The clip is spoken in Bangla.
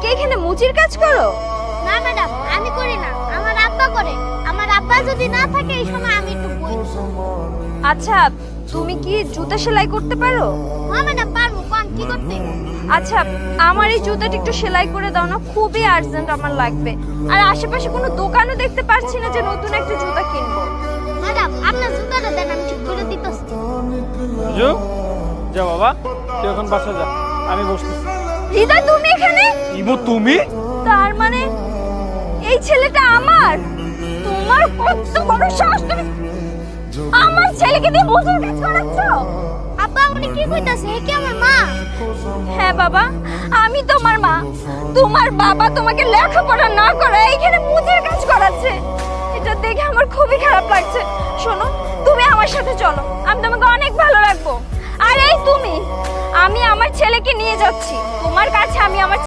কি এখানে মুচির কাজ করো? না ম্যাডাম, আমি করি না, আমার আব্বা করে। আমার আব্বা যদি না থাকে এই সময় আমি একটু বই। আচ্ছা, তুমি কি জুতা সেলাই করতে পারো? হ্যাঁ ম্যাডাম, পারবো। কোন কি করতে? আচ্ছা, আমার এই জুতাটা একটু সেলাই করে দাও না, খুবই আর্জেন্ট আমার লাগবে। আর আশেপাশে কোনো দোকানও দেখতে পাচ্ছি না যে নতুন একটা জুতা কিনবো। ম্যাডাম, আপনার জুতাটা দেন, আমি ঠিক করে দিতেছি। বুঝো যা বাবা, তুই এখন বাসা যা, আমি বসতেছি। হৃদয়, তুমি এখানে? ইবো তুমি? তার মানে এই ছেলেটা আমার? তোমার কত বড় সাহস, তুমি আমার ছেলেকে দিয়ে মুচির কাজ করাচ্ছো? আব্বা, আপনি কি কইতাছে? এ কি আমার মা? হ্যাঁ বাবা, আমি তোমার মা। তোমার বাবা তোমাকে লেখাপড়া না করে এইখানে মুচির কাজ করাচ্ছে। এটা দেখে আমার খুবই খারাপ লাগছে। শোনো, তুমি আমার সাথে চলো, আমি তোমাকে অনেক ভালো রাখবো। আর এই তুমি, আমি আমার ছেলেকে নিয়ে যাচ্ছি তোমার কাছে। আমি আমার